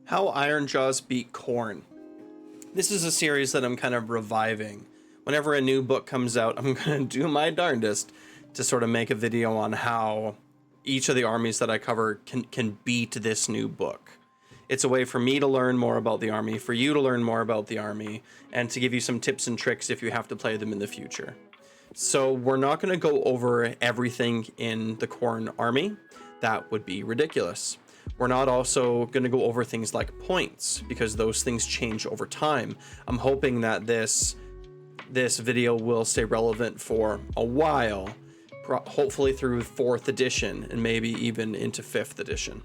How Ironjawz Beat Khorne. This is a series that I'm kind of reviving. Whenever a new book comes out, I'm going to do my darndest to sort of make a video on how each of the armies that I cover can beat this new book. It's a way for me to learn more about the army, for you to learn more about the army, and to give you some tips and tricks if you have to play them in the future. So we're not going to go over everything in the Khorne army. That would be ridiculous. We're not also going to go over things like points, because those things change over time. I'm hoping that this video will stay relevant for a while, hopefully through 4th edition and maybe even into 5th edition.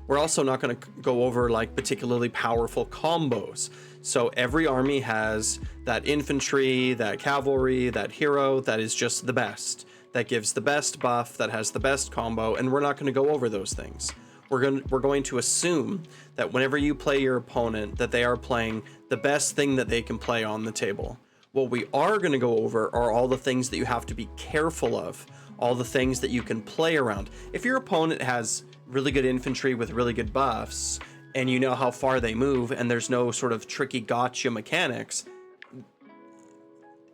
We're also not going to go over like particularly powerful combos. So every army has that infantry, that cavalry, that hero that is just the best, that gives the best buff, that has the best combo, and we're not going to go over those things. We're going to assume that whenever you play your opponent, that they are playing the best thing that they can play on the table. What we are going to go over are all the things that you have to be careful of, all the things that you can play around. If your opponent has really good infantry with really good buffs, and you know how far they move, and there's no sort of tricky gotcha mechanics,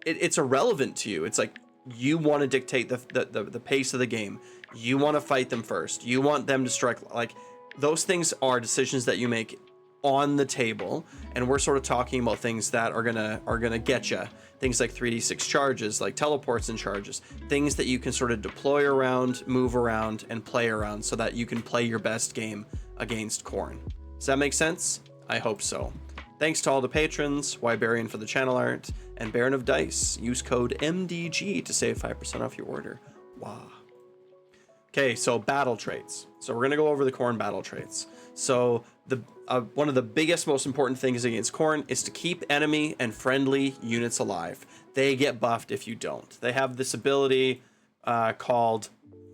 it's irrelevant to you. It's like, you want to dictate the pace of the game. You want to fight them first. You want them to strike. Like, those things are decisions that you make on the table, and we're sort of talking about things that are gonna get you. Things like 3d6 charges, like teleports and charges, things that you can sort of deploy around, move around, and play around so that you can play your best game against Khorne. Does that make sense? I hope so. Thanks to all the patrons, Wybarian for the channel art, and Baron of Dice. Use code MDG to save 5% off your order. Wow. Okay, so battle traits. So we're gonna go over the Khorne battle traits. So one of the biggest, most important things against Khorne is to keep enemy and friendly units alive. They get buffed if you don't. They have this ability called,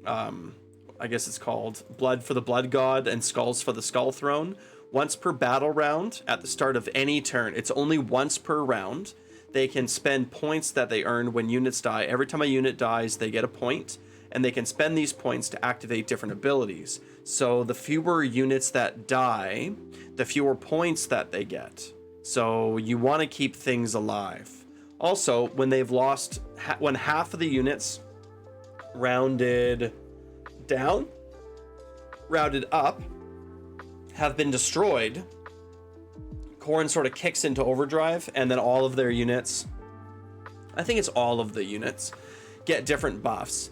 I guess it's called Blood for the Blood God and Skulls for the Skull Throne. Once per battle round, at the start of any turn, it's only once per round, they can spend points that they earn when units die. Every time a unit dies, they get a point, and they can spend these points to activate different abilities. So the fewer units that die, the fewer points that they get. So you want to keep things alive. Also, when they've lost, when half of the units rounded up, have been destroyed, Khorne sort of kicks into overdrive, and then all of their units, I think it's all of the units, get different buffs.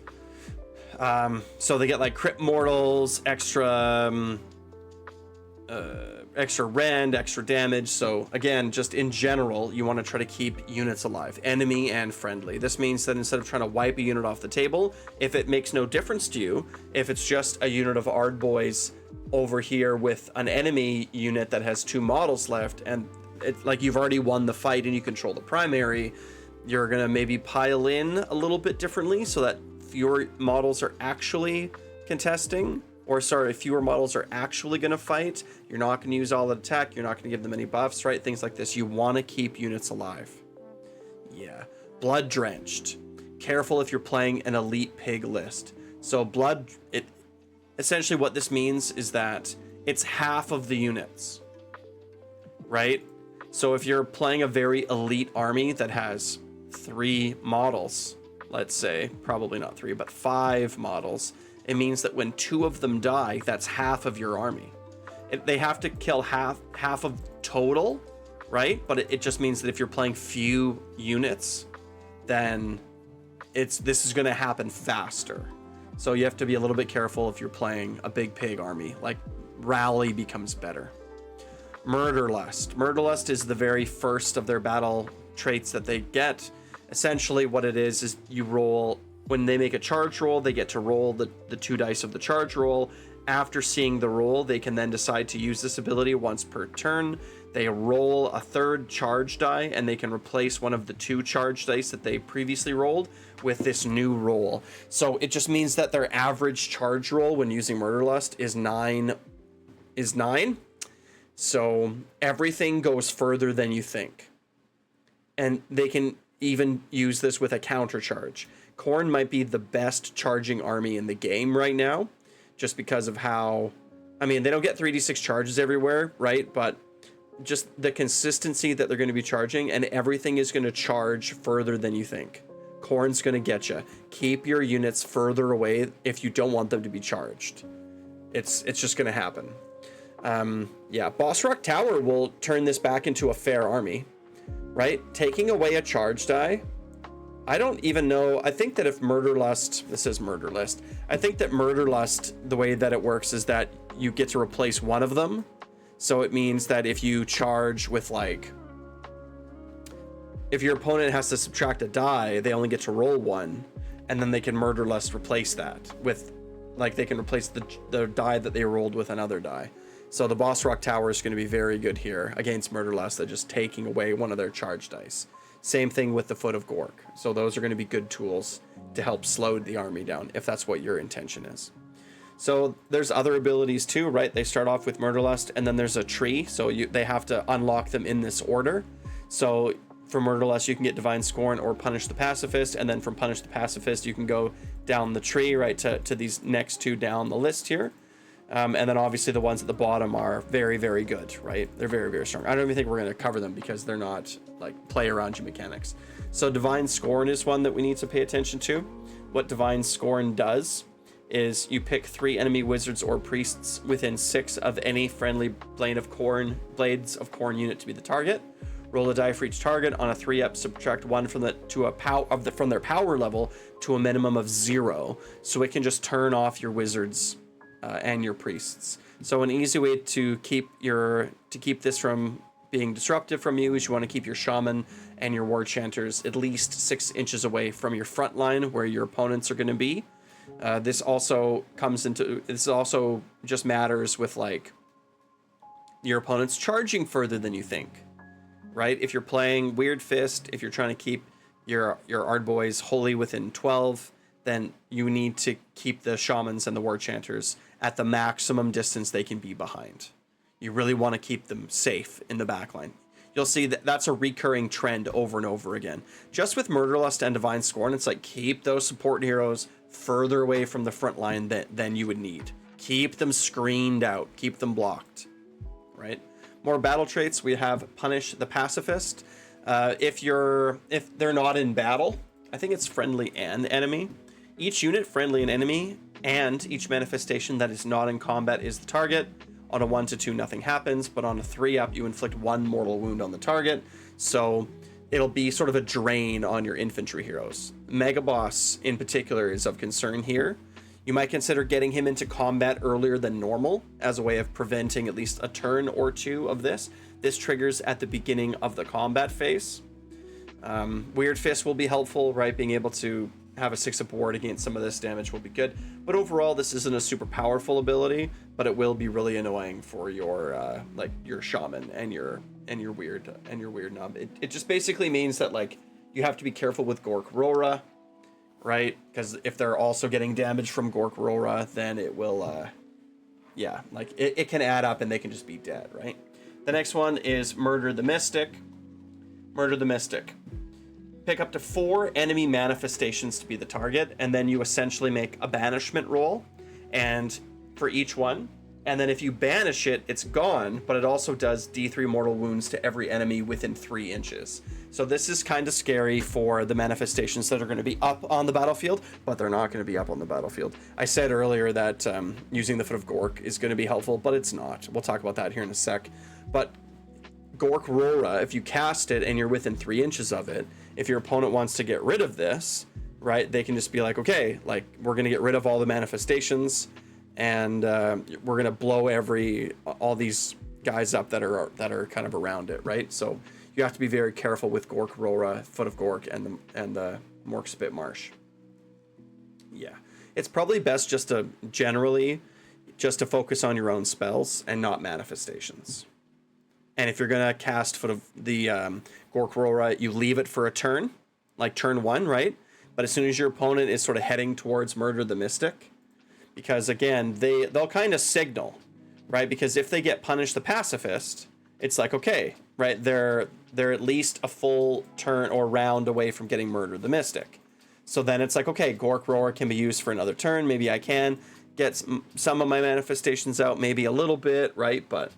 So they get like crit mortals, extra rend, extra damage. So again, just in general, you want to try to keep units alive, enemy and friendly. This means that instead of trying to wipe a unit off the table, if it makes no difference to you, if it's just a unit of Ardboys over here with an enemy unit that has 2 models left, and it's like you've already won the fight and you control the primary, you're gonna maybe pile in a little bit differently so that fewer models are actually contesting, or sorry, fewer models are actually gonna fight. You're not gonna use all the attack, you're not gonna give them any buffs, right? Things like this. You want to keep units alive. Yeah. Blood drenched. Careful if you're playing an elite pig list. So essentially what this means is that it's half of the units, right? So if you're playing a very elite army that has 3 models, let's say, probably not 3, but 5 models, it means that when 2 of them die, that's half of your army. They have to kill half of total, right? But it just means that if you're playing few units, then this is going to happen faster. So you have to be a little bit careful if you're playing a big pig army. Like, rally becomes better. Murderlust. Murderlust is the very first of their battle traits that they get. Essentially what it is you roll, when they make a charge roll, they get to roll the 2 dice of the charge roll. After seeing the roll, they can then decide to use this ability once per turn. They roll a 3rd charge die, and they can replace one of the 2 charge dice that they previously rolled with this new roll. So it just means that their average charge roll when using Murderlust is 9. So everything goes further than you think. And they can even use this with a counter charge. Khorne might be the best charging army in the game right now, just because of how I mean, they don't get 3d6 charges everywhere, right? But just the consistency that they're going to be charging, and everything is going to charge further than you think. Khorne's going to get you. Keep your units further away if you don't want them to be charged. It's just going to happen. Yeah, Boss Rock Tower will turn this back into a fair army, right? Taking away a charge die. I don't even know. I think that if Murderlust, this is Murderlust. I think that Murderlust, the way that it works is that you get to replace one of them. So it means that if you charge with like, if your opponent has to subtract a die, they only get to roll one, and then they can Murderlust replace that with, like, they can replace the die that they rolled with another die. So the Boss Rock Tower is going to be very good here against Murderlust. They're just taking away one of their charge dice. Same thing with the Foot of Gork. So those are going to be good tools to help slow the army down if that's what your intention is. So there's other abilities too, right? They start off with Murderlust, and then there's a tree. So they have to unlock them in this order. So for Murderlust, you can get Divine Scorn or Punish the Pacifist, and then from Punish the Pacifist, you can go down the tree, right, to these next two down the list here. And then obviously the ones at the bottom are very, very good, right? They're very, very strong. I don't even think we're going to cover them because they're not like play around you mechanics. So Divine Scorn is one that we need to pay attention to. What Divine Scorn does is you pick 3 enemy wizards or priests within 6 of any friendly Blades of Khorne unit to be the target. Roll a die for each target. On a 3-up, subtract 1 from their power level to a minimum of 0, so it can just turn off your wizards and your priests. So an easy way to keep this from being disruptive from you is you want to keep your shaman and your war chanters at least 6 inches away from your front line where your opponents are going to be. This also just matters with like your opponents charging further than you think, right? If you're playing Weird Fist, if you're trying to keep your Ardboys wholly within 12, then you need to keep the shamans and the war chanters at the maximum distance they can be behind. You really want to keep them safe in the backline. You'll see that that's a recurring trend over and over again. Just with Murderlust and Divine Scorn, it's like keep those support heroes further away from the front line than you would need. Keep them screened out. Keep them blocked, right? More battle traits. We have Punish the Pacifist. If they're not in battle, I think it's friendly and enemy. Each unit, friendly and enemy, and each manifestation that is not in combat is the target. On a 1 to 2, nothing happens, but on a 3-up, you inflict 1 mortal wound on the target. So it'll be sort of a drain on your infantry heroes. Mega Boss in particular is of concern here. You might consider getting him into combat earlier than normal as a way of preventing at least a turn or 2 of this. This triggers at the beginning of the combat phase. Weird Fist will be helpful, right? Being able to have a 6-up ward against some of this damage will be good. But overall, this isn't a super powerful ability, but it will be really annoying for your like your shaman and your weird nub. It just basically means that like you have to be careful with Gorkora, right? Because if they're also getting damage from Gorkora, then it will yeah, like it can add up and they can just be dead, right? The next one is Murder the Mystic. Murder the Mystic. Pick up to 4 enemy manifestations to be the target, and then you essentially make a banishment roll, and for each one, and then if you banish it, it's gone, but it also does D3 mortal wounds to every enemy within 3 inches. So this is kind of scary for the manifestations that are going to be up on the battlefield, but they're not going to be up on the battlefield. I said earlier that using the Foot of Gork is going to be helpful, but it's not. We'll talk about that here in a sec. But Gorkora, if you cast it and you're within 3 inches of it, if your opponent wants to get rid of this, right, they can just be like, okay, like we're going to get rid of all the manifestations, and we're going to blow all these guys up that are kind of around it, right? So you have to be very careful with Gorkora, Foot of Gork, and the Mork Spit Marsh. Yeah, it's probably best just to focus on your own spells and not manifestations. And if you're gonna cast Foot of the Gorkora, you leave it for a turn, like turn 1, right? But as soon as your opponent is sort of heading towards Murder the Mystic, because again, they'll kind of signal, right? Because if they get Punish the Pacifist, it's like, okay, right? They're at least a full turn or round away from getting Murder the Mystic. So then it's like, okay, Gorkora can be used for another turn. Maybe I can get some of my manifestations out, maybe a little bit, right? But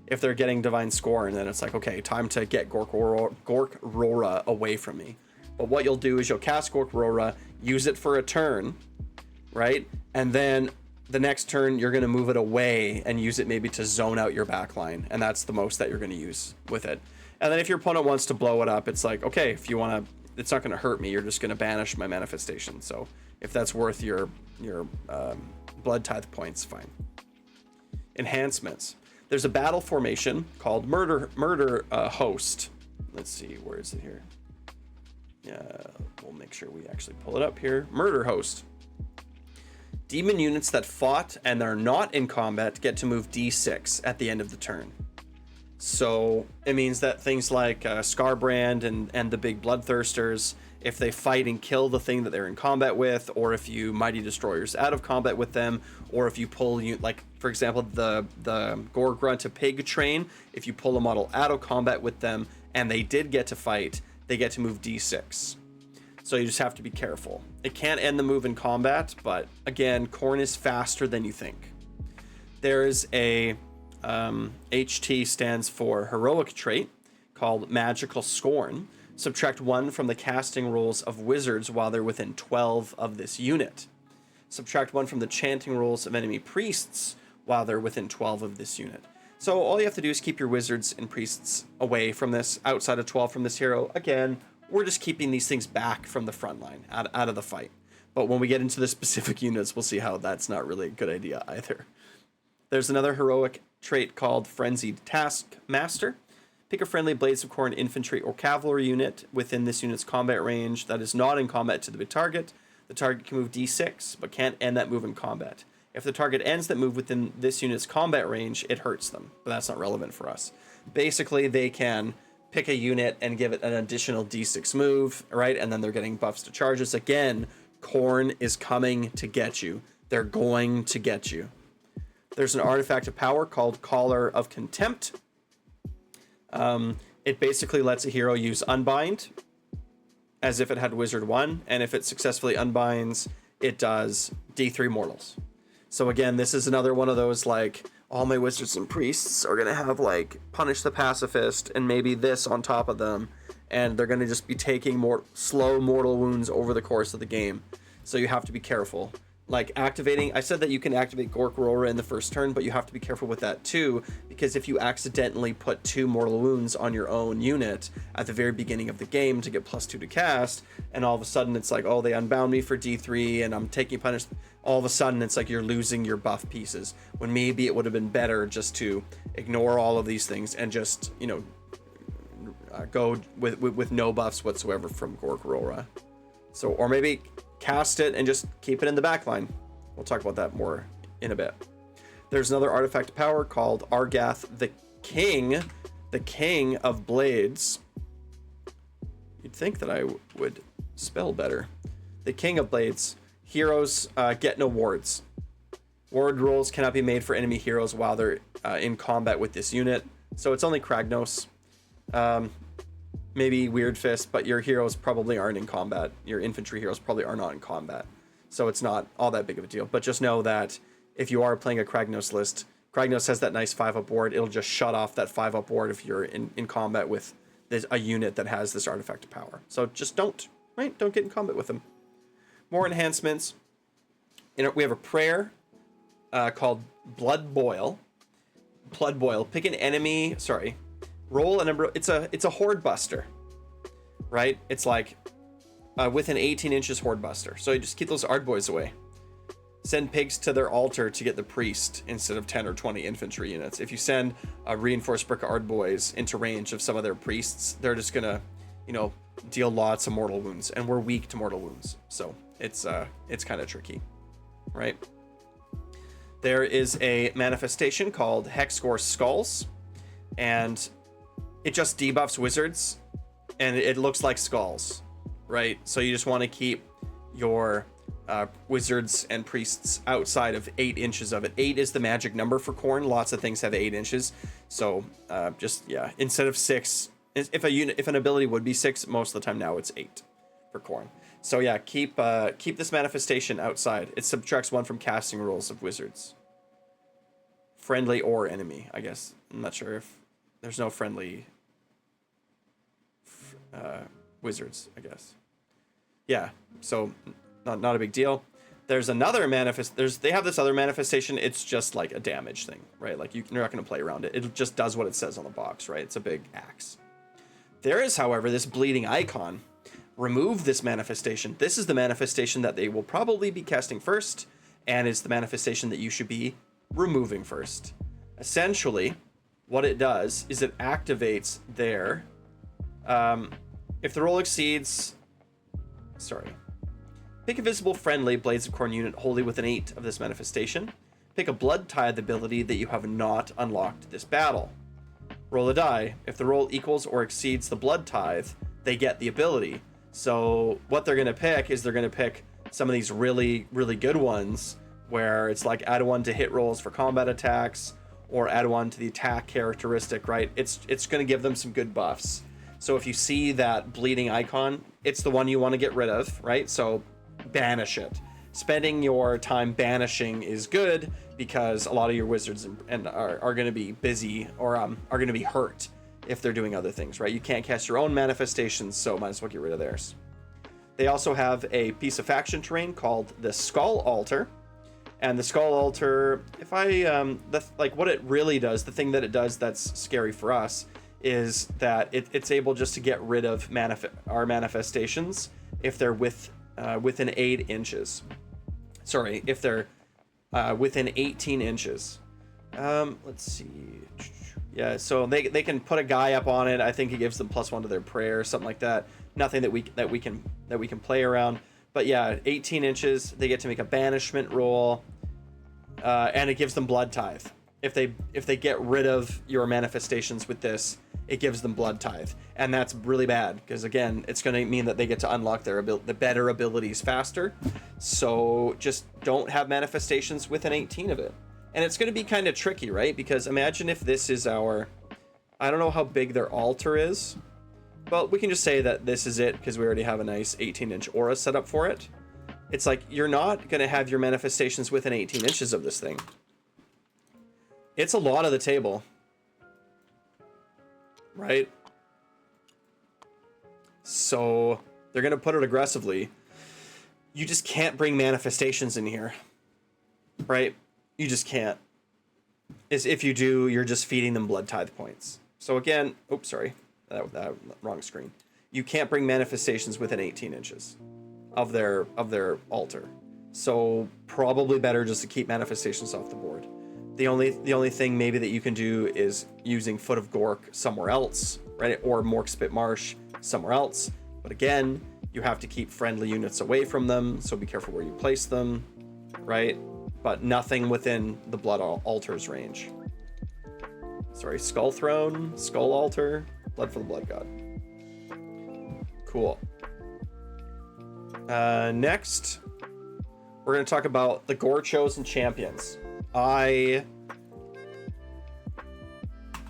if they're getting Divine Scorn, then it's like, okay, time to get Gorkora away from me. But what you'll do is you'll cast Gorkora, use it for a turn, right? And then the next turn, you're going to move it away and use it maybe to zone out your backline. And that's the most that you're going to use with it. And then if your opponent wants to blow it up, it's like, okay, if you want to, it's not going to hurt me. You're just going to banish my manifestation. So if that's worth your blood tithe points, fine. Enhancements. There's a battle formation called Murder Host. Let's see, where is it here? Yeah, we'll make sure we actually pull it up here. Murder Host. Demon units that fought and are not in combat get to move D6 at the end of the turn. So it means that things like Scarbrand and the big Bloodthirsters, if they fight and kill the thing that they're in combat with, or if you Mighty Destroyers out of combat with them, or if you pull, like, for example, the Gorkora to Pig train, if you pull a model out of combat with them and they did get to fight, they get to move D6. So you just have to be careful. It can't end the move in combat, but again, Khorne is faster than you think. There is a HT stands for heroic trait called Magical Scorn. Subtract 1 from the casting rolls of wizards while they're within 12 of this unit. Subtract 1 from the chanting rolls of enemy priests while they're within 12 of this unit. So all you have to do is keep your wizards and priests away from this, outside of 12 from this hero. Again, we're just keeping these things back from the front line, out of the fight. But when we get into the specific units, we'll see how that's not really a good idea either. There's another heroic trait called Frenzied Taskmaster. Pick a friendly Blades of Khorne infantry or cavalry unit within this unit's combat range that is not in combat to the target. The target can move D6, but can't end that move in combat. If the target ends that move within this unit's combat range, it hurts them, but that's not relevant for us. Basically, they can pick a unit and give it an additional D6 move, right? And then they're getting buffs to charges. Again, Khorne is coming to get you. They're going to get you. There's an artifact of power called Collar of Contempt. It basically lets a hero use Unbind as if it had Wizard 1, and if it successfully unbinds, it does D3 mortals. So again, this is another one of those, like, all my wizards and priests are gonna have, like, Punish the Pacifist and maybe this on top of them, and they're gonna just be taking more slow mortal wounds over the course of the game. So you have to be careful. Like activating, I said that you can activate Gorkora in the first turn, but you have to be careful with that too, because if you accidentally put 2 mortal wounds on your own unit at the very beginning of the game to get +2 to cast, and all of a sudden it's like, oh, they unbound me for D3 and I'm taking punish, all of a sudden it's like you're losing your buff pieces, when maybe it would have been better just to ignore all of these things and just, you know, go with no buffs whatsoever from Gorkora. So, or maybe cast it and just keep it in the backline. We'll talk about that more in a bit. There's another artifact of power called Argath the King of Blades. You'd think that I would spell better. The King of Blades. Heroes get no wards. Ward rolls cannot be made for enemy heroes while they're in combat with this unit. So it's only Kragnos. Maybe Weird Fist, but your heroes probably aren't in combat. Your infantry heroes probably are not in combat. So it's not all that big of a deal. But just know that if you are playing a Kragnos list, Kragnos has that nice 5-up board. It'll just shut off that 5-up board if you're in combat with a unit that has this artifact of power. So just don't, right? Don't get in combat with them. More enhancements. We have a prayer called Blood Boil. Blood Boil. Pick an enemy, roll a number. It's a horde buster, right? It's like within 18 inches horde buster. So you just keep those Ard boys away. Send pigs to their altar to get the priest instead of 10 or 20 infantry units. If you send a reinforced brick of Ard boys into range of some of their priests, they're just gonna, you know, deal lots of mortal wounds, and we're weak to mortal wounds. So it's kind of tricky, right? There is a manifestation called Hexgore Skulls, and it just debuffs wizards, and it looks like skulls, right? So you just want to keep your wizards and priests outside of 8 inches of it. 8 is the magic number for Khorne. Lots of things have 8 inches. So just, yeah, instead of 6, if an ability would be 6, most of the time now it's 8 for Khorne. So yeah, keep this manifestation outside. It subtracts 1 from casting rules of wizards. Friendly or enemy, I guess. I'm not sure if there's no friendly wizards, I guess. Yeah, so not a big deal. There's another they have this other manifestation. It's just like a damage thing, right? Like you're not going to play around it. It just does what it says on the box, right? It's a big axe. There is, however, this bleeding icon. Remove this manifestation. This is the manifestation that they will probably be casting first, and it's the manifestation that you should be removing first. Essentially, what it does is it activates their if the roll exceeds pick a visible friendly Blades of Khorne unit wholly within 8 of this manifestation. Pick a Blood Tithe ability that you have not unlocked this battle. Roll a die. If the roll equals or exceeds the Blood Tithe, they get the ability. So what they're going to pick is they're going to pick some of these really, really good ones where it's like add 1 to hit rolls for combat attacks or add 1 to the attack characteristic, right? It's going to give them some good buffs. So if you see that bleeding icon, it's the one you want to get rid of, right? So banish it. Spending your time banishing is good because a lot of your wizards are going to be busy or are going to be hurt if they're doing other things, right? You can't cast your own manifestations, so might as well get rid of theirs. They also have a piece of faction terrain called the Skull Altar. And the Skull Altar, if I, like what it really does, the thing that it does that's scary for us is that it's able just to get rid of our manifestations if they're within 8 inches. Sorry, if they're within 18 inches. Let's see. Yeah, so they can put a guy up on it. I think it gives them +1 to their prayer, something like that. Nothing that we can play around. But yeah, 18 inches. They get to make a banishment roll, and it gives them Blood Tithe. If they get rid of your manifestations with this, it gives them Blood Tithe, and that's really bad because again, it's going to mean that they get to unlock the better abilities faster. So just don't have manifestations within 18 of it. And it's going to be kind of tricky, right? Because imagine if this is I don't know how big their altar is, but we can just say that this is it because we already have a nice 18-inch aura set up for it. It's like you're not going to have your manifestations within 18 inches of this thing. It's a lot of the table, right? So they're going to put it aggressively. You just can't bring manifestations in here, right? You just can't. If you do, you're just feeding them Blood Tithe points. So again, oops, sorry, that wrong screen. You can't bring manifestations within 18 inches of their altar. So probably better just to keep manifestations off the board. The only thing maybe that you can do is using Foot of Gork somewhere else, right? Or Mork Spit Marsh somewhere else. But again, you have to keep friendly units away from them, so be careful where you place them, right? But nothing within the Blood Altar's range. Sorry, Skull Throne, Skull Altar, Blood for the Blood God. Cool. Next, we're going to talk about the Gore Chosen Champions. I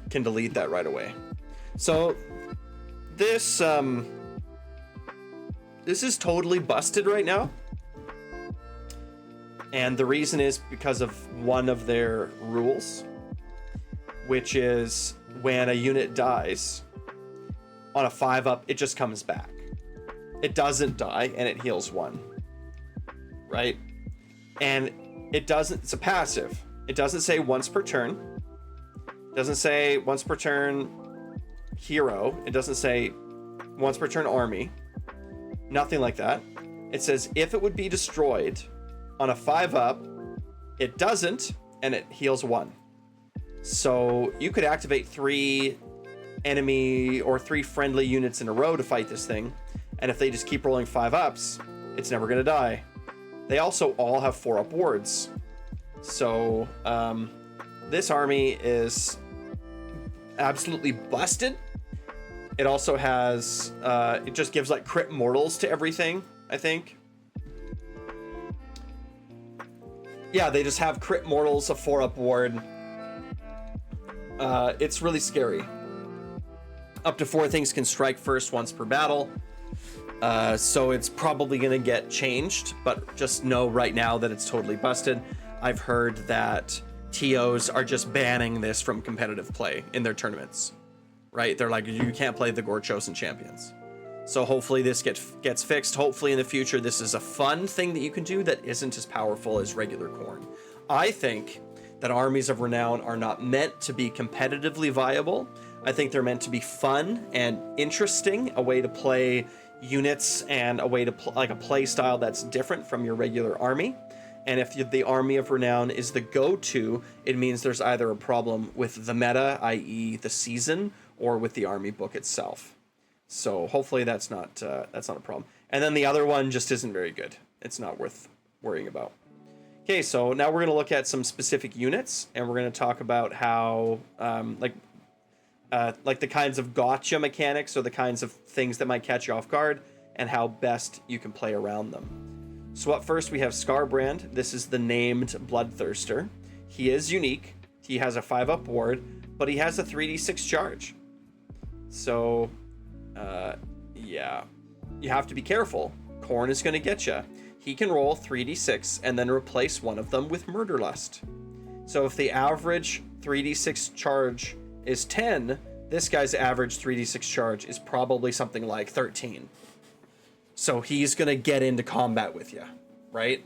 can delete that right away. So this is totally busted right now. And the reason is because of one of their rules, which is when a unit dies on a 5-up, it just comes back. It doesn't die and it heals 1. Right? And it's a passive. It doesn't say once per turn. It doesn't say once per turn hero. It doesn't say once per turn army. Nothing like that. It says if it would be destroyed on a 5-up, it doesn't, and it heals 1. So you could activate 3 enemy or 3 friendly units in a row to fight this thing, and if they just keep rolling 5-ups, it's never going to die. They also all have 4-up wards. So this army is absolutely busted. It also has, it just gives like crit mortals to everything, I think. Yeah, they just have crit mortals, a 4-up ward. It's really scary. Up to 4 things can strike first once per battle. So it's probably going to get changed, but just know right now that it's totally busted. I've heard that TOs are just banning this from competitive play in their tournaments, right? They're like, you can't play the Gore Chosen Champions. So hopefully this gets fixed. Hopefully in the future, this is a fun thing that you can do that isn't as powerful as regular Khorne. I think that armies of renown are not meant to be competitively viable. I think they're meant to be fun and interesting, a way to play units and a way to like a play style that's different from your regular army. And if the army of renown is the go-to, it means there's either a problem with the meta, i.e. the season, or with the army book itself. So hopefully that's not a problem. And then the other one just isn't very good. It's not worth worrying about. Okay, so now we're going to look at some specific units, and we're going to talk about how like the kinds of gotcha mechanics or the kinds of things that might catch you off guard, and how best you can play around them. So up first we have Scarbrand. This is the named Bloodthirster. He is unique. He has a 5-up ward, but he has a 3d6 charge. So, yeah, you have to be careful. Khorne is going to get you. He can roll 3d6 and then replace one of them with Murderlust. So if the average 3d6 charge is 10, this guy's average 3d6 charge is probably something like 13. So he's going to get into combat with you, right?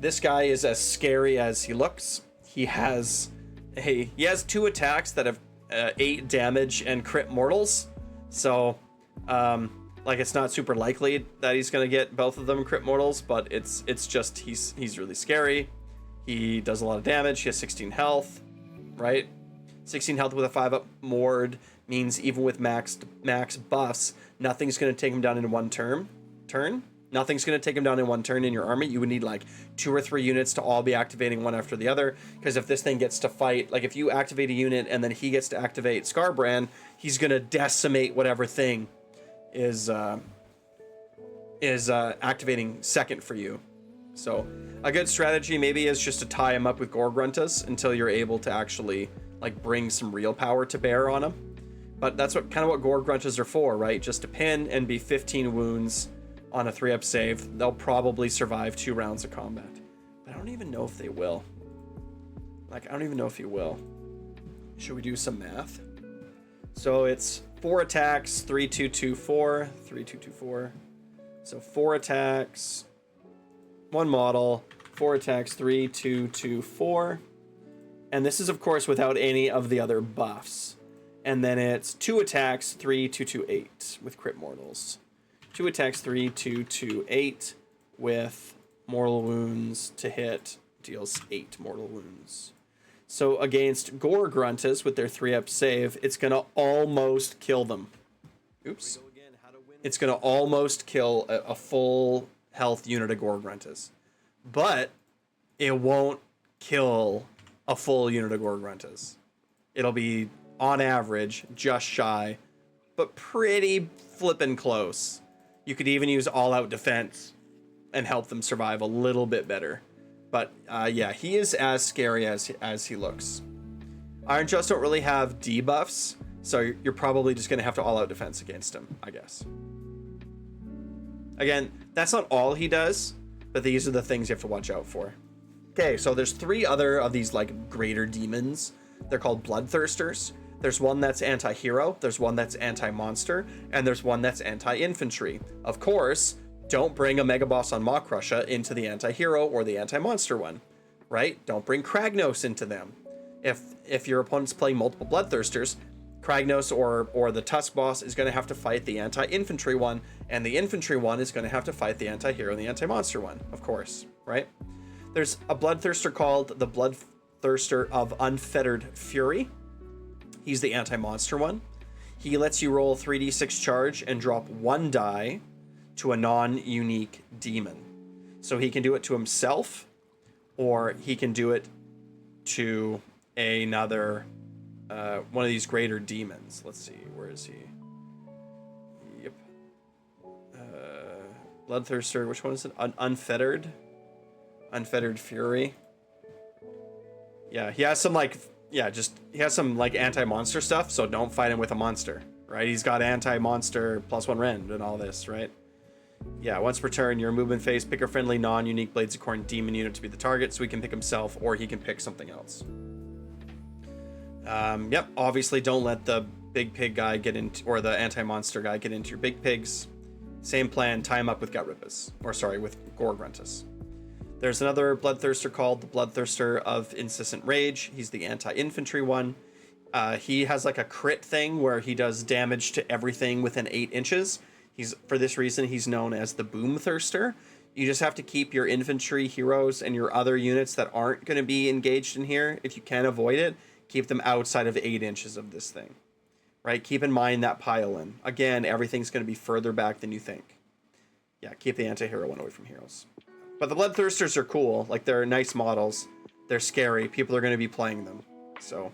This guy is as scary as he looks. He has 2 attacks that have 8 damage and crit mortals. So, like, it's not super likely that he's going to get both of them crit mortals, but it's just he's really scary. He does a lot of damage. He has 16 health, right? 16 health with a 5-up ward means even with max buffs, nothing's going to take him down in one turn. Nothing's going to take him down in one turn in your army. You would need like 2 or 3 units to all be activating one after the other. Because if this thing gets to fight, like if you activate a unit and then he gets to activate Scarbrand, he's going to decimate whatever thing is activating second for you. So a good strategy maybe is just to tie him up with Gorgruntas until you're able to actually like bring some real power to bear on him. But that's what Gorgruntas are for, right? Just to pin and be 15 wounds on a 3-up save. They'll probably survive 2 rounds of combat. But I don't even know if they will. Like, I don't even know if he will. Should we do some math? So it's 4 attacks, 3, 2, 2, 4. 3, 2, 2, 4. So 4 attacks, 1 model, 4 attacks, 3, 2, 2, 4. And this is, of course, without any of the other buffs. And then it's 2 attacks, 3, 2, 2, 8 with crit mortals. 2 attacks, 3, 2, 2, 8 with mortal wounds to hit, deals 8 mortal wounds. So against Gorgruntas with their 3-up save, it's going to almost kill them. Oops. It's going to almost kill a full health unit of Gorgruntas. But it won't kill a full unit of Gorgruntas. It'll be, on average, just shy, but pretty flippin' close. You could even use all-out defense and help them survive a little bit better. But yeah, he is as scary as he looks. Ironjawz don't really have debuffs, so you're probably just going to have to all-out defense against him, I guess. Again, that's not all he does, but these are the things you have to watch out for. Okay, so there's 3 other of these like greater demons. They're called Bloodthirsters. There's one that's anti-hero, there's one that's anti-monster, and there's one that's anti-infantry. Of course, don't bring a Mega Boss on Maw-Krusha into the anti-hero or the anti-monster one, right? Don't bring Kragnos into them. If your opponent's playing multiple Bloodthirsters, Kragnos or the Tusk Boss is going to have to fight the anti-infantry one, and the infantry one is going to have to fight the anti-hero and the anti-monster one, of course, right? There's a Bloodthirster called the Bloodthirster of Unfettered Fury. He's the anti-monster one. He lets you roll 3d6 charge and drop 1 die to a non-unique demon. So he can do it to himself, or he can do it to another one of these greater demons. Let's see, where is he? Yep. Bloodthirster, which one is it? Unfettered Fury. Yeah, he has some like he has some like anti-monster stuff, so don't fight him with a monster, right? He's got anti-monster +1 rend and all this, right? Yeah, once per turn, your movement phase, pick a friendly non-unique Blades of Khorne demon unit to be the target, so he can pick himself or he can pick something else. Yep, obviously don't let the big pig guy get into, or the anti-monster guy get into your big pigs. Same plan, tie him up with Gutrippus, or sorry, with Gore Gruntus. There's another Bloodthirster called the Bloodthirster of Insistent Rage. He's the anti-infantry one. He has like a crit thing where he does damage to everything within 8 inches. For this reason, he's known as the Boom Thirster. You just have to keep your infantry heroes and your other units that aren't going to be engaged in here, if you can avoid it, keep them outside of 8 inches of this thing. Right? Keep in mind that pile-in. Again, everything's going to be further back than you think. Yeah, keep the anti-hero one away from heroes. But the Bloodthirsters are cool. Like, they're nice models. They're scary. People are going to be playing them. So,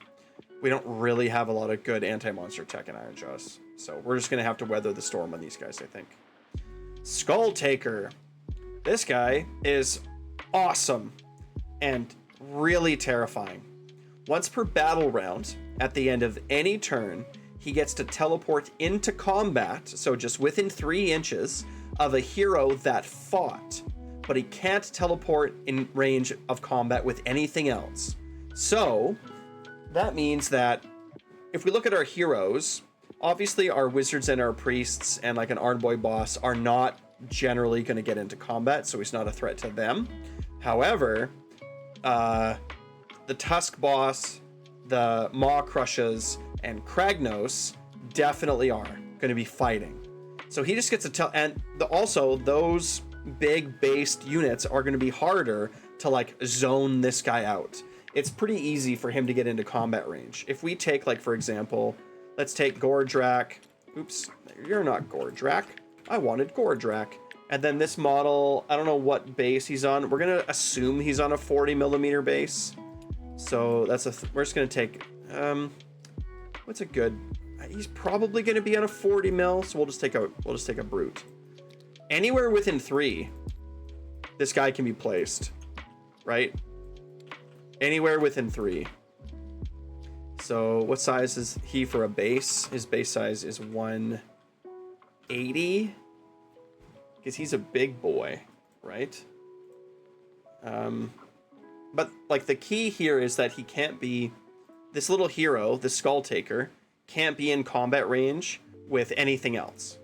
we don't really have a lot of good anti-monster tech in Ironjawz. So, we're just going to have to weather the storm on these guys, I think. Skull Taker. This guy is awesome and really terrifying. Once per battle round, at the end of any turn, he gets to teleport into combat, so just within 3 inches of a hero that fought, but he can't teleport in range of combat with anything else. So, that means that if we look at our heroes, obviously our wizards and our priests and like an Arnboy boss are not generally going to get into combat, so he's not a threat to them. However, the Tusk boss, the Maw Crushers, and Kragnos definitely are going to be fighting. So he just gets to tell, and also those big based units are going to be harder to like zone this guy out. It's pretty easy for him to get into combat range. If we take, like, for example, let's take Gordrak. Oops, you're not Gordrak. I wanted Gordrak. And then this model, I don't know what base he's on. We're going to assume he's on a 40mm base. So that's we're just going to take, what's a good, he's probably going to be on a 40mm. So we'll just take a brute. Anywhere within 3, this guy can be placed, right? Anywhere within 3. So what size is he for a base? His base size is 180. Because he's a big boy, right? But like the key here is that he can't be, this little hero, the Skull Taker, can't be in combat range with anything else,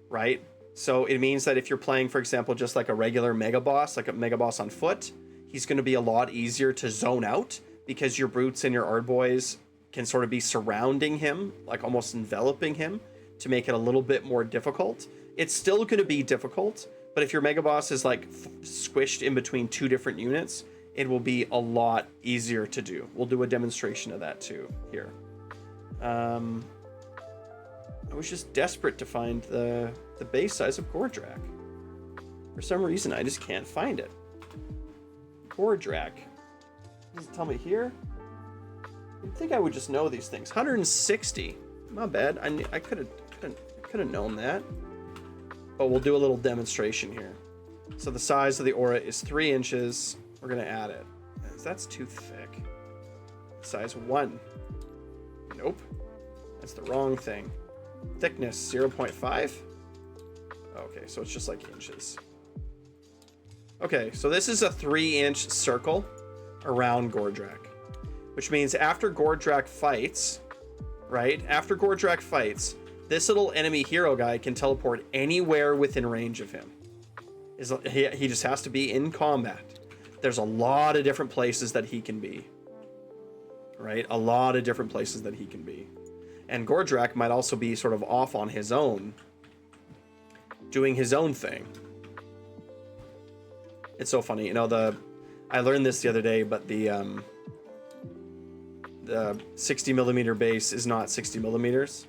right? So it means that if you're playing, for example, just like a regular Mega Boss, like a Mega Boss on foot, he's going to be a lot easier to zone out because your brutes and your Ardboys can sort of be surrounding him, like almost enveloping him, to make it a little bit more difficult. It's still going to be difficult, but if your Mega Boss is like squished in between 2 different units, it will be a lot easier to do. We'll do a demonstration of that too here. I was just desperate to find the base size of Gordrak. For some reason, I just can't find it. Gordrak. Does it tell me here? You'd think I would just know these things. 160. Not bad. I could have known that. But we'll do a little demonstration here. So the size of the aura is 3 inches. We're going to add it. That's too thick. Size 1. Nope. That's the wrong thing. Thickness 0.5. Okay, so it's just like inches. Okay, so this is a 3-inch circle around Gordrak. Which means after Gordrak fights, right? After Gordrak fights, this little enemy hero guy can teleport anywhere within range of him. He just has to be in combat. There's a lot of different places that he can be. Right? A lot of different places that he can be. And Gordrak might also be sort of off on his own, doing his own thing. It's so funny. You know, I learned this the other day, but the 60mm base is not 60mm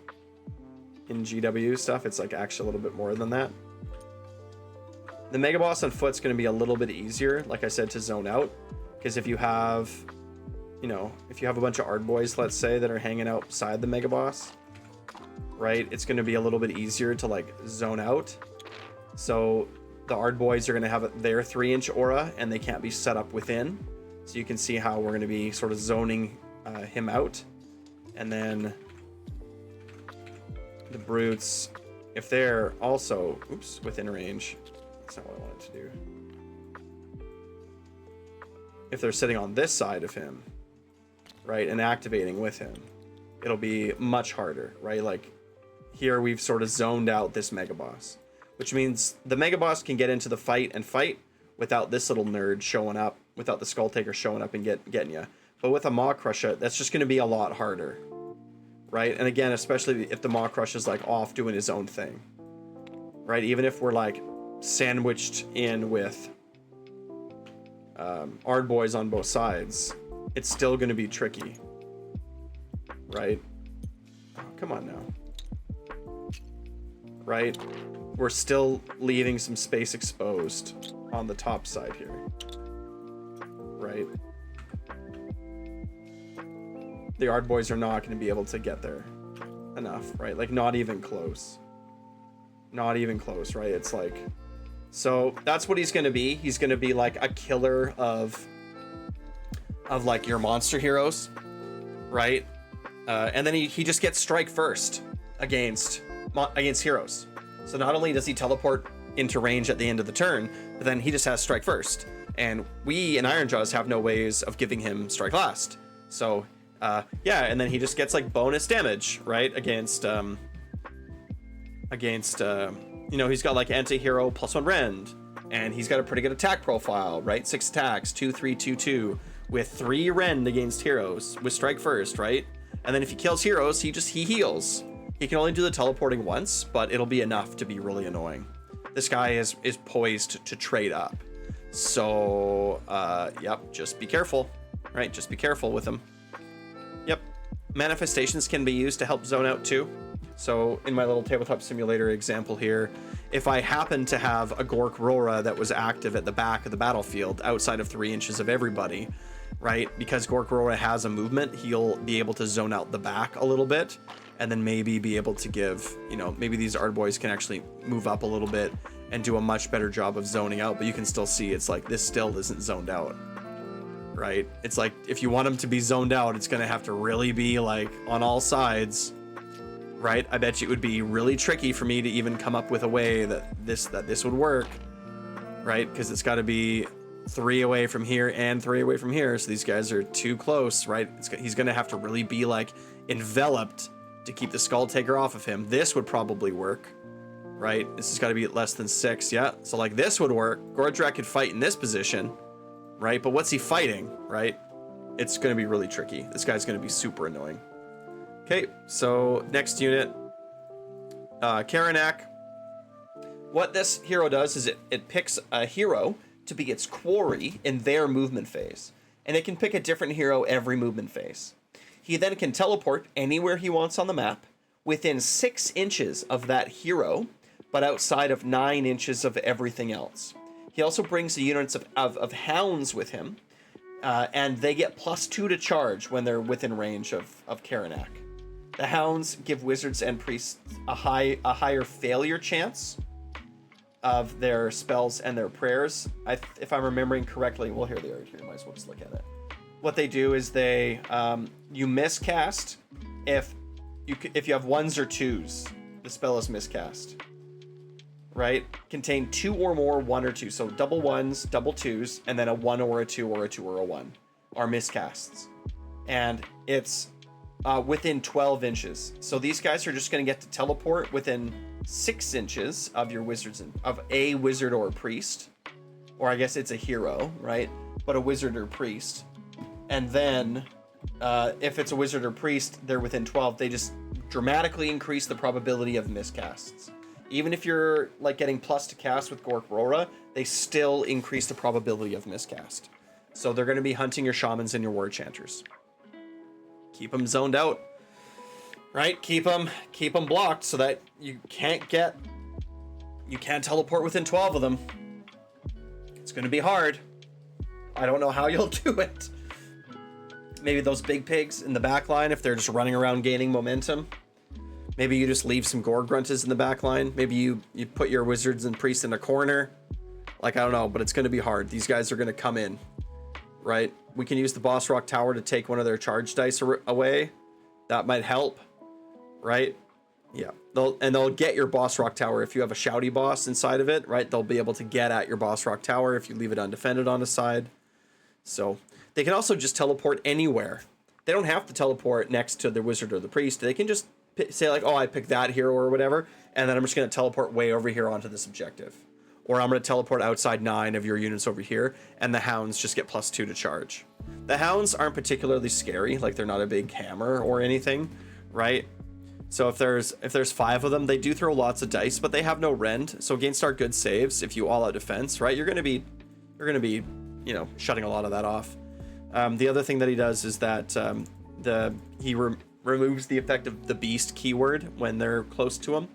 in GW stuff. It's like actually a little bit more than that. The Mega Boss on foot's going to be a little bit easier, like I said, to zone out, because if you have, you know, if you have a bunch of Ardboys, let's say, that are hanging outside the Mega Boss, right, it's going to be a little bit easier to like zone out. So the Ardboys are going to have their 3-inch aura and they can't be set up within. So you can see how we're going to be sort of zoning him out. And then the brutes, if they're also, oops, within range, that's not what I wanted to do. If they're sitting on this side of him, right, and activating with him, it'll be much harder, right? Like here we've sort of zoned out this Mega Boss, which means the Mega Boss can get into the fight and fight without this little nerd showing up, without the Skull Taker showing up and getting you. But with a Maw Crusher, that's just going to be a lot harder, right? And again, especially if the Maw Crusher is like off doing his own thing, right? Even if we're like sandwiched in with Ard Boys on both sides, it's still going to be tricky, right? Oh, come on now, right? We're still leaving some space exposed on the top side here, right? The Ard Boys are not going to be able to get there enough, right? Like not even close. Not even close, right? It's like, so that's what he's going to be. He's going to be like a killer of like your monster heroes, right? And then he just gets strike first against heroes. So not only does he teleport into range at the end of the turn, but then he just has strike first. And we in Ironjawz have no ways of giving him strike last. So yeah, and then he just gets like bonus damage, right? Against you know, he's got like anti-hero +1 rend, and he's got a pretty good attack profile, right? 6 attacks, 2, 3, 2, 2, with 3 rend against heroes with strike first, right? And then if he kills heroes, he heals. He can only do the teleporting once, but it'll be enough to be really annoying. This guy is poised to trade up. So, yep, just be careful, right? Just be careful with him. Yep. Manifestations can be used to help zone out too. So in my little tabletop simulator example here, if I happen to have a Gorkora that was active at the back of the battlefield outside of 3 inches of everybody, right? Because Gorkora has a movement, he'll be able to zone out the back a little bit, and then maybe be able to give, you know, maybe these Ard Boys can actually move up a little bit and do a much better job of zoning out. But you can still see it's like this still isn't zoned out, right? It's like if you want him to be zoned out, it's going to have to really be like on all sides, right? I bet you it would be really tricky for me to even come up with a way that this would work, right? Because it's got to be 3 away from here and 3 away from here. So these guys are too close, right? He's going to have to really be like enveloped to keep the Skull Taker off of him. This would probably work, right? This has got to be at less than 6. Yeah. So like this would work. Gordrak could fight in this position, right? But what's he fighting, right? It's going to be really tricky. This guy's going to be super annoying. Okay, so next unit, Karanak. What this hero does is it picks a hero to be its quarry in their movement phase. And it can pick a different hero every movement phase. He then can teleport anywhere he wants on the map within 6 inches of that hero, but outside of 9 inches of everything else. He also brings the units of hounds with him, and they get +2 to charge when they're within range of Karanak. The hounds give wizards and priests a higher failure chance of their spells and their prayers. If I'm remembering correctly, well, here they are. Here, might as well just look at it. What they do is they you miscast if you have 1s or 2s. The spell is miscast, right? Contain 2 or more 1 or 2. So double 1s, double 2s, and then a 1 or a 2 or a 2 or a 1 are miscasts, and it's within 12 inches. So these guys are just going to get to teleport within 6 inches of your wizards, of a wizard or a priest, or I guess it's a hero, right? But a wizard or priest. And then if it's a wizard or priest, they're within 12. They just dramatically increase the probability of miscasts. Even if you're like getting plus to cast with Gorkora, they still increase the probability of miscast. So they're going to be hunting your shamans and your war enchanters. Keep them zoned out, right? Keep them blocked so that you can't teleport within 12 of them. It's going to be hard. I don't know how you'll do it. Maybe those big pigs in the back line, if they're just running around gaining momentum. Maybe you just leave some Gore Gruntas in the back line. Maybe you put your wizards and priests in a corner. Like, I don't know, but it's going to be hard. These guys are going to come in, right? We can use the Boss Rock Tower to take one of their charge dice away. That might help, right? Yeah, they'll get your boss rock tower if you have a shouty boss inside of it, right? They'll be able to get at your boss rock tower if you leave it undefended on the side. So they can also just teleport anywhere. They don't have to teleport next to the wizard or the priest. They can just say like, oh, I picked that hero or whatever, and then I'm just going to teleport way over here onto this objective. Or I'm going to teleport outside 9 of your units over here, and the hounds just get +2 to charge. The hounds aren't particularly scary, like they're not a big hammer or anything, right? So if there's 5 of them, they do throw lots of dice, but they have no rend. So against our good saves, if you all out defense, right, you're gonna be, you know, shutting a lot of that off. The other thing that he does is that he removes the effect of the beast keyword when they're close to him.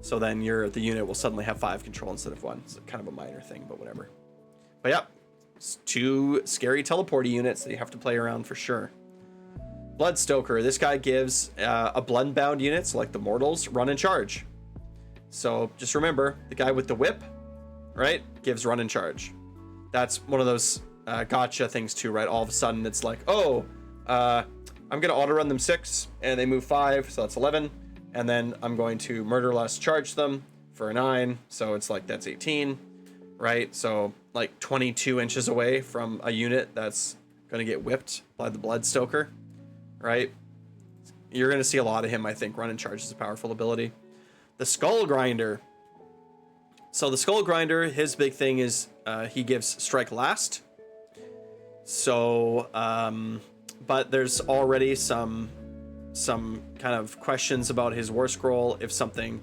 So then the unit will suddenly have 5 control instead of 1. It's kind of a minor thing, but whatever. But yeah, it's 2 scary teleporty units that you have to play around for sure. Bloodstoker, this guy gives a bloodbound unit, so like the mortals, run and charge. So just remember, the guy with the whip, right, gives run and charge. That's one of those gotcha things too, right? All of a sudden it's like, oh, I'm gonna auto run them 6 and they move 5, so that's 11. And then I'm going to murderless charge them for a 9, so it's like that's 18, right? So like 22 inches away from a unit that's gonna get whipped by the Bloodstoker. Right? You're going to see a lot of him, I think. Run and charge is a powerful ability. The Skull Grinder. So the Skull Grinder, his big thing is he gives strike last. So, but there's already some kind of questions about his War Scroll if something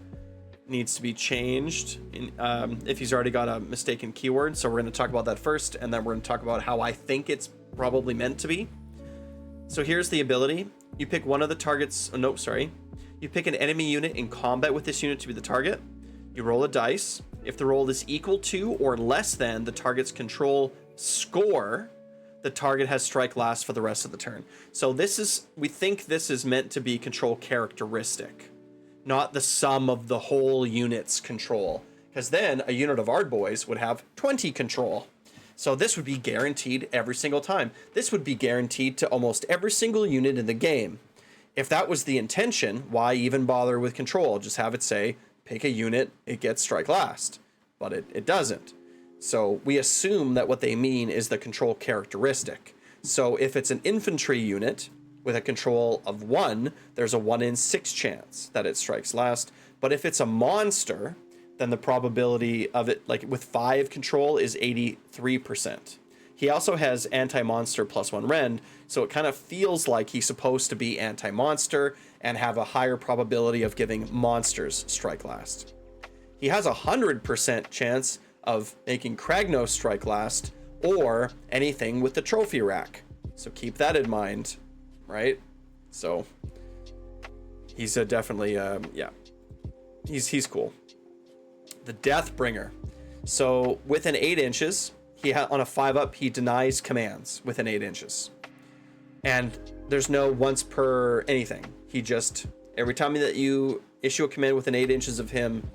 needs to be changed, if he's already got a mistaken keyword. So we're going to talk about that first, and then we're going to talk about how I think it's probably meant to be. So here's the ability. You pick one of the targets. Oh, no, sorry. You pick an enemy unit in combat with this unit to be the target. You roll a dice. If the roll is equal to or less than the target's control score, the target has strike last for the rest of the turn. So we think this is meant to be control characteristic, not the sum of the whole unit's control. Because then a unit of Ardboys would have 20 control. So this would be guaranteed every single time. This would be guaranteed to almost every single unit in the game. If that was the intention, why even bother with control? Just have it say, pick a unit, it gets strike last. But it doesn't. So we assume that what they mean is the control characteristic. So if it's an infantry unit with a control of 1, there's a 1 in 6 chance that it strikes last. But if it's a monster, then the probability of it, like with 5 control, is 83%. He also has anti-monster +1 rend, so it kind of feels like he's supposed to be anti-monster and have a higher probability of giving monsters strike last. He has a 100% chance of making Kragnos strike last, or anything with the trophy rack. So keep that in mind, right? So he's definitely, yeah, he's cool. The Deathbringer. So within 8 inches, on a 5-up, he denies commands within 8 inches. And there's no once per anything. He just, every time that you issue a command within 8 inches of him,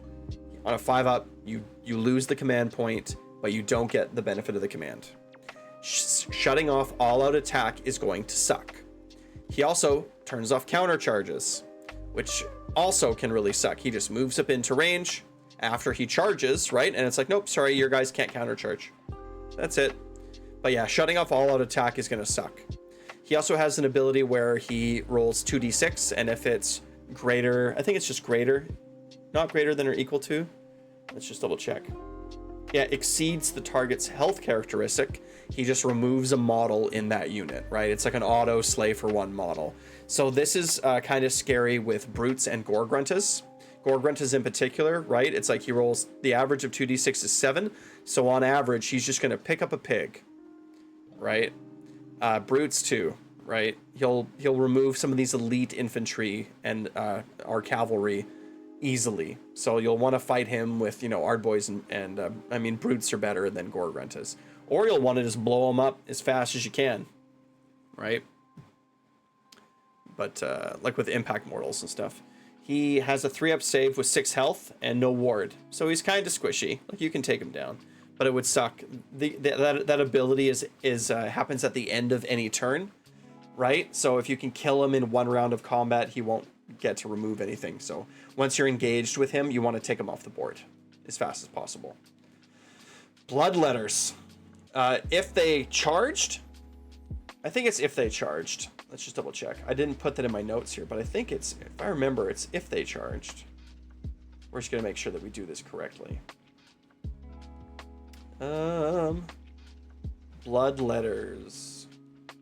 on a 5-up, you lose the command point, but you don't get the benefit of the command. Shutting off all-out attack is going to suck. He also turns off counter charges, which also can really suck. He just moves up into range after he charges, right? And it's like, nope, sorry, your guys can't countercharge. That's it. But yeah, shutting off all-out attack is going to suck. He also has an ability where he rolls 2d6, and if it's greater, I think it's just greater, not greater than or equal to. Let's just double check. Yeah, exceeds the target's health characteristic. He just removes a model in that unit, right? It's like an auto slay for 1 model. So this is kind of scary with brutes and Gorgruntas. Gorgruntas in particular, right? It's like he rolls, the average of 2d6 is 7. So on average, he's just going to pick up a pig, right? Brutes too, right? He'll remove some of these elite infantry and our cavalry easily. So you'll want to fight him with, you know, Ardboys and I mean, brutes are better than Gorgruntas. Or you'll want to just blow them up as fast as you can, right? But like with impact mortals and stuff. He has a 3-up save with 6 health and no ward. So he's kind of squishy. Like, you can take him down, but it would suck. That ability is happens at the end of any turn, right? So if you can kill him in 1 round of combat, he won't get to remove anything. So once you're engaged with him, you want to take him off the board as fast as possible. Bloodletters. If they charged, I think it's if they charged. Let's just double check. I didn't put that in my notes here, but I think it's, if I remember, it's if they charged. We're just going to make sure that we do this correctly. Bloodletters.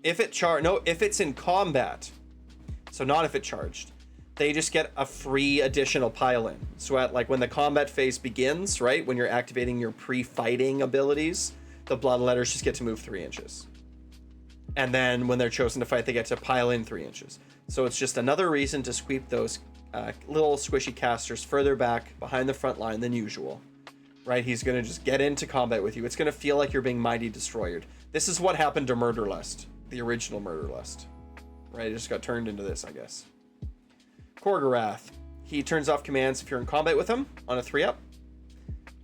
If it if it's in combat, so not if it charged, they just get a free additional pile-in. So at like when the combat phase begins, right, when you're activating your pre-fighting abilities, the bloodletters just get to move 3 inches. And then when they're chosen to fight, they get to pile in 3 inches. So it's just another reason to sweep those little squishy casters further back behind the front line than usual. Right? He's going to just get into combat with you. It's going to feel like you're being mighty destroyed. This is what happened to Murderlust, the original Murderlust. Right? It just got turned into this, I guess. Korgorath. He turns off commands if you're in combat with him on a 3-up.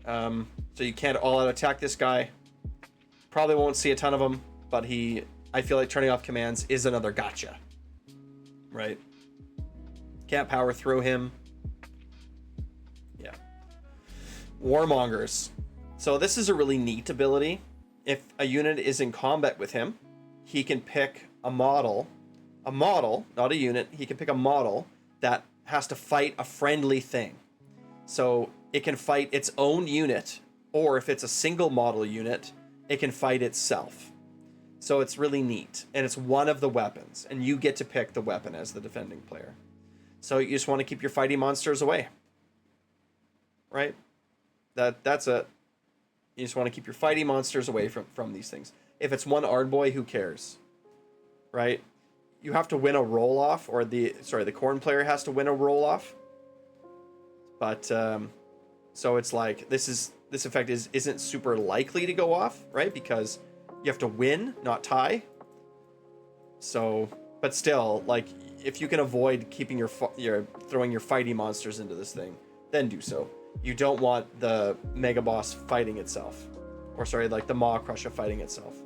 So you can't all-out attack this guy. Probably won't see a ton of them, but I feel like turning off commands is another gotcha. Right? Can't power through him. Yeah. Warmongers. So this is a really neat ability. If a unit is in combat with him, he can pick a model, not a unit. He can pick a model that has to fight a friendly thing. So it can fight its own unit, or if it's a single model unit, it can fight itself. So it's really neat, and it's one of the weapons, and you get to pick the weapon as the defending player. So you just want to keep your fighting monsters away, right? That's it. You just want to keep your fighting monsters away from these things. If it's one Ardboy, who cares, right? You have to win a roll-off, or the Khorne player has to win a roll-off. But, so it's like, this effect isn't super likely to go off, right? Because you have to win, not tie. So, but still, like, if you can avoid keeping your throwing your fighting monsters into this thing, then do so. You don't want the Mega Boss fighting itself. Or sorry, like the Maw Crusher fighting itself.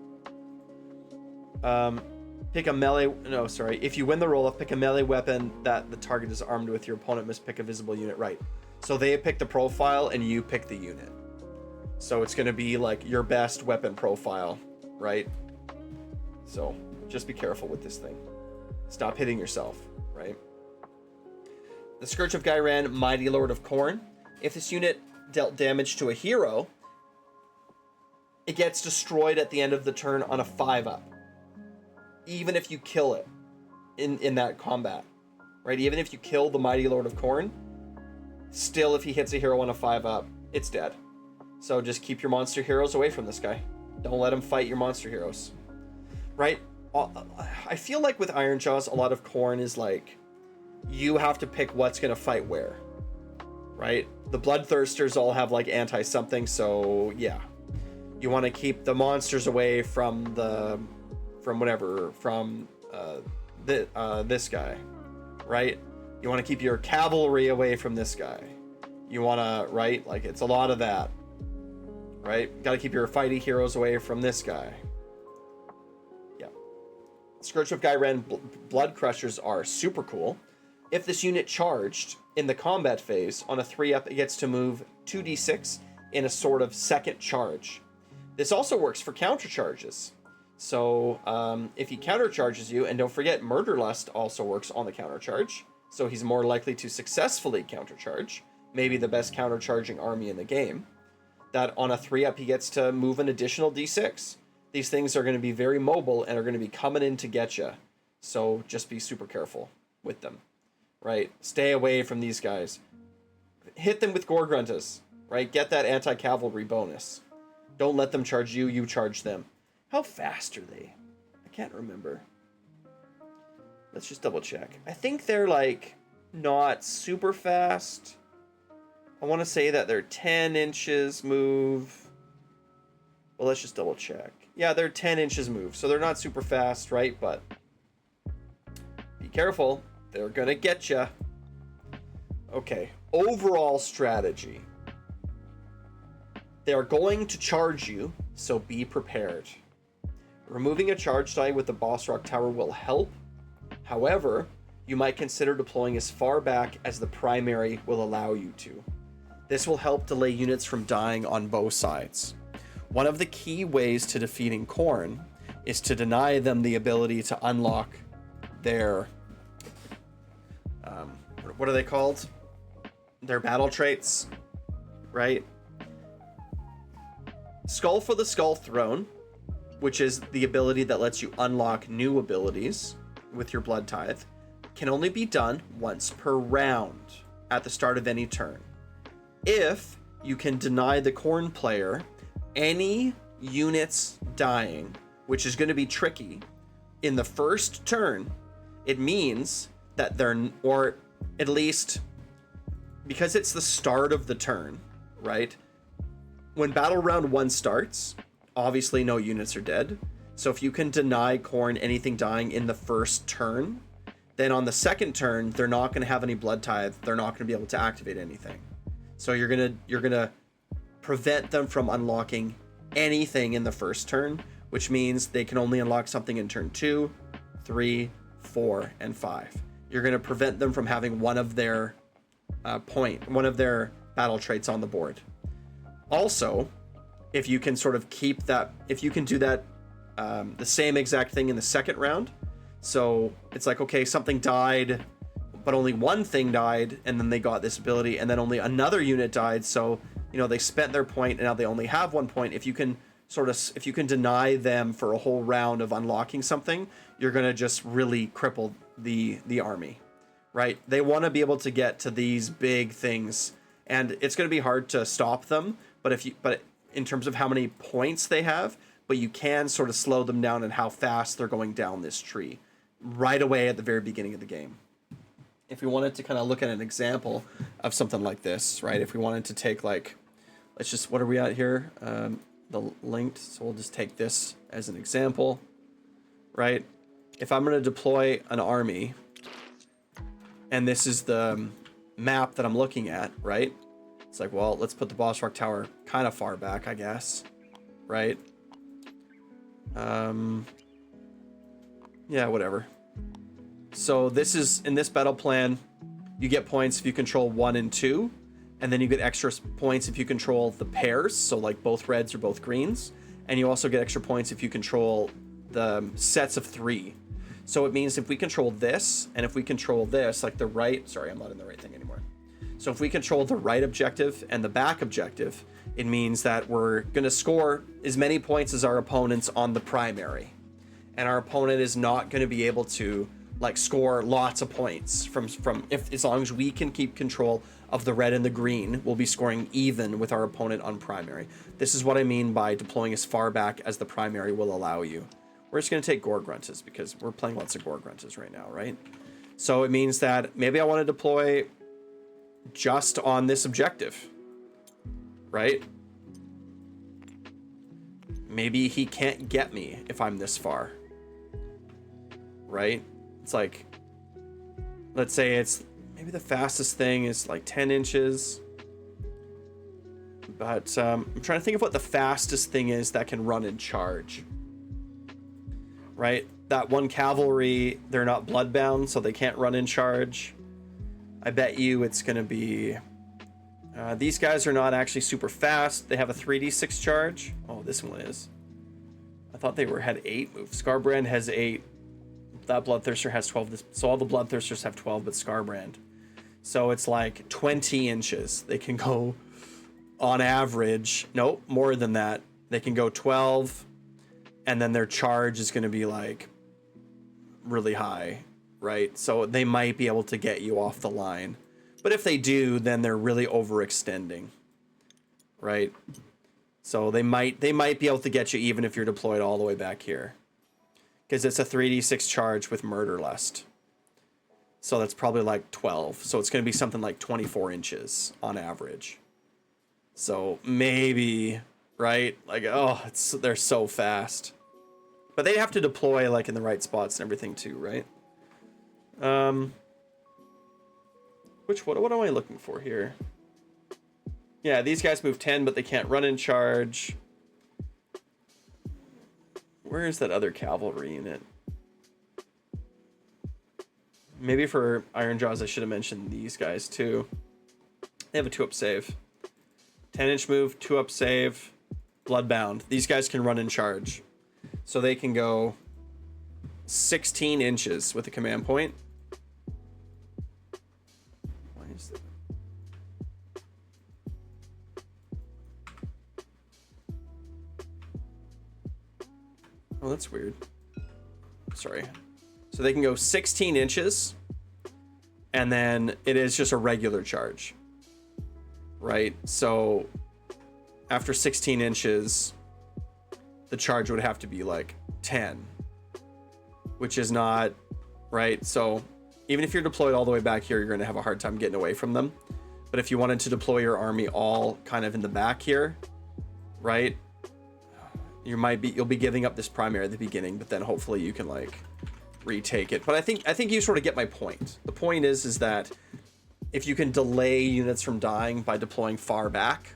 Pick a melee... No, sorry. If you win the roll-off, pick a melee weapon that the target is armed with. Your opponent must pick a visible unit. Right. So they pick the profile, and you pick the unit. So it's going to be like your best weapon profile, right? So just be careful with this thing. Stop hitting yourself, right? The Scourge of Gyan, Mighty Lord of Khorne. If this unit dealt damage to a hero, it gets destroyed at the end of the turn on a 5-up. Even if you kill it in that combat, right? Even if you kill the Mighty Lord of Khorne, still if he hits a hero on a 5-up, it's dead. So just keep your monster heroes away from this guy. Don't let him fight your monster heroes, right? I feel like with Ironjawz, a lot of Khorne is like, you have to pick what's going to fight where, right? The Bloodthirsters all have like anti-something, so yeah. You want to keep the monsters away from this guy, right? You want to keep your cavalry away from this guy. You want to, right? Like, it's a lot of that, right? Got to keep your fighting heroes away from this guy. Yeah. Scourge of Gyan Blood Crushers are super cool. If this unit charged in the combat phase on a 3-up, it gets to move 2d6 in a sort of second charge. This also works for counter charges. So if he countercharges you, and don't forget, Murderlust also works on the countercharge, so he's more likely to successfully countercharge, maybe the best countercharging army in the game, that on a 3-up he gets to move an additional d6. These things are going to be very mobile and are going to be coming in to get you, so just be super careful with them, right? Stay away from these guys. Hit them with Gore Gruntas, right? Get that anti-cavalry bonus. Don't let them charge you, you charge them. How fast are they? I can't remember. Let's just double check. I think they're like not super fast. I want to say that they're 10 inches move. Well, let's just double check. Yeah, they're 10 inches move, so they're not super fast, right? But be careful. They're going to get you. Okay, overall strategy. They are going to charge you, so be prepared. Removing a charge die with the Boss Rock Tower will help. However, you might consider deploying as far back as the primary will allow you to. This will help delay units from dying on both sides. One of the key ways to defeating Khorne is to deny them the ability to unlock their what are they called? Their battle traits, right? Skull for the Skull Throne, which is the ability that lets you unlock new abilities with your Blood Tithe, can only be done once per round at the start of any turn. If you can deny the Khorne player any units dying, which is going to be tricky, in the first turn, it means that they're, or at least because it's the start of the turn, right? When battle round 1 starts, obviously no units are dead. So if you can deny Khorne anything dying in the first turn, then on the second turn, they're not going to have any Blood Tithe. They're not going to be able to activate anything. So you're gonna prevent them from unlocking anything in the first turn, which means they can only unlock something in turn 2, 3, 4, and 5. You're gonna prevent them from having one of their battle traits on the board. Also, if you can sort of keep that, if you can do that, the same exact thing in the second round. So it's like, okay, something died, but only one thing died, and then they got this ability, and then only another unit died. So, you know, they spent their point, and now they only have 1 point. If you can deny them for a whole round of unlocking something, you're gonna just really cripple the army, right? They want to be able to get to these big things, and it's gonna be hard to stop them. But in terms of how many points they have, but you can sort of slow them down and how fast they're going down this tree right away at the very beginning of the game. If we wanted to kind of look at an example of something like this, right? If we wanted to take, like, let's just, what are we at here? The linked, so we'll just take this as an example, right? If I'm going to deploy an army, and this is the map that I'm looking at, right? It's like, well, let's put the Boss Rock Tower kind of far back, I guess, right? Yeah, whatever. So this is, in this battle plan, you get points if you control 1 and 2, and then you get extra points if you control the pairs, so like both reds or both greens, and you also get extra points if you control the sets of 3. So it means if we control this, and if we control this, like the right, sorry, I'm not in the right thing anymore. So if we control the right objective and the back objective, it means that we're going to score as many points as our opponents on the primary. And our opponent is not going to be able to like score lots of points from if, as long as we can keep control of the red and the green, we'll be scoring even with our opponent on primary. This is what I mean by deploying as far back as the primary will allow you. We're just going to take Gore Gruntas because we're playing lots of Gore Gruntas right now, right? So it means that maybe I want to deploy just on this objective, right? Maybe he can't get me if I'm this far, right? It's like, let's say it's maybe the fastest thing is like 10 inches. But I'm trying to think of what the fastest thing is that can run and charge. Right? That one cavalry, they're not bloodbound, so they can't run and charge. I bet you it's going to be... these guys are not actually super fast. They have a 3d6 charge. Oh, this one is. I thought they had 8 moves. Scarbrand has 8. That Bloodthirster has 12. So all the Bloodthirsters have 12, but Scarbrand. So it's like 20 inches. They can go on average. Nope, more than that. They can go 12, and then their charge is going to be like really high, right? So they might be able to get you off the line. But if they do, then they're really overextending, right? So they might be able to get you even if you're deployed all the way back here. Because it's a 3d6 charge with Murder Lust. So that's probably like 12. So it's going to be something like 24 inches on average. So maybe, right? Like, oh, they're so fast. But they have to deploy like in the right spots and everything too, right? What am I looking for here? Yeah, these guys move 10, but they can't run and charge. Where is that other cavalry unit? Maybe for Ironjawz, I should have mentioned these guys too. They have a 2-up save. 10-inch move, 2-up save, Bloodbound. These guys can run and charge. So they can go 16 inches with a command point. Why is that? Oh, that's weird. Sorry. So they can go 16 inches, and then it is just a regular charge, right? So after 16 inches, the charge would have to be like 10, which is not, right? So even if you're deployed all the way back here, you're going to have a hard time getting away from them. But if you wanted to deploy your army all kind of in the back here, right? You'll be giving up this primary at the beginning, but then hopefully you can like retake it. But I think you sort of get my point. The point is that if you can delay units from dying by deploying far back,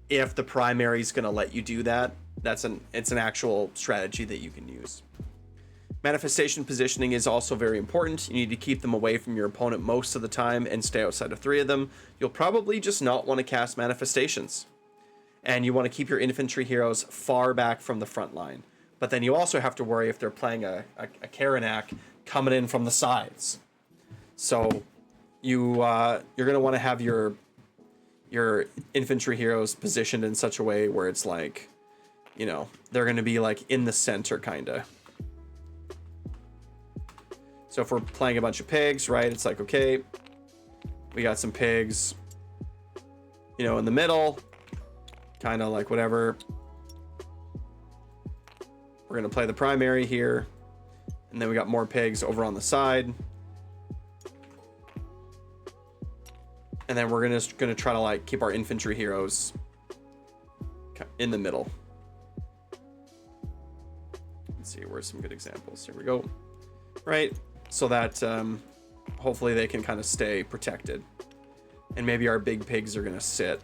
if the primary is going to let you do that, it's an actual strategy that you can use. Manifestation positioning is also very important. You need to keep them away from your opponent most of the time and stay outside of 3 of them. You'll probably just not want to cast manifestations. And you want to keep your infantry heroes far back from the front line. But then you also have to worry if they're playing a Karanak coming in from the sides. So you're going to want to have your infantry heroes positioned in such a way where it's like, you know, they're going to be like in the center kind of. So if we're playing a bunch of pigs, right, it's like, okay, we got some pigs, you know, in the middle, kind of like whatever. We're going to play the primary here. And then we got more pigs over on the side. And then we're going to try to like keep our infantry heroes in the middle. Let's see, where's some good examples? Here we go. Right. So that hopefully they can kind of stay protected. And maybe our big pigs are going to sit.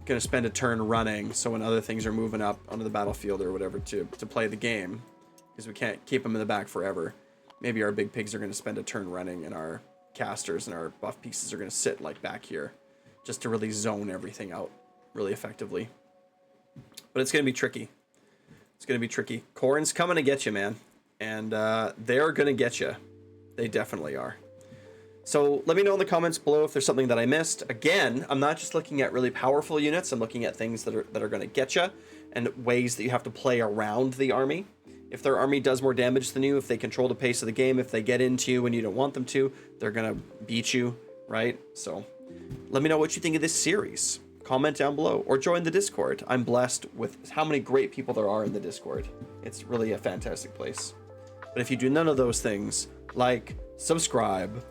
Going to spend a turn running, so when other things are moving up onto the battlefield or whatever to play the game, because we can't keep them in the back forever, maybe our big pigs are going to spend a turn running, and our casters and our buff pieces are going to sit like back here just to really zone everything out really effectively. But it's going to be tricky. It's going to be tricky. Khorne's coming to get you, man, and they're going to get you. They definitely are. So let me know in the comments below if there's something that I missed. Again, I'm not just looking at really powerful units. I'm looking at things that are going to get you, and ways that you have to play around the army. If their army does more damage than you, if they control the pace of the game, if they get into you when you don't want them to, they're going to beat you, right? So let me know what you think of this series. Comment down below or join the Discord. I'm blessed with how many great people there are in the Discord. It's really a fantastic place. But if you do none of those things, like, subscribe,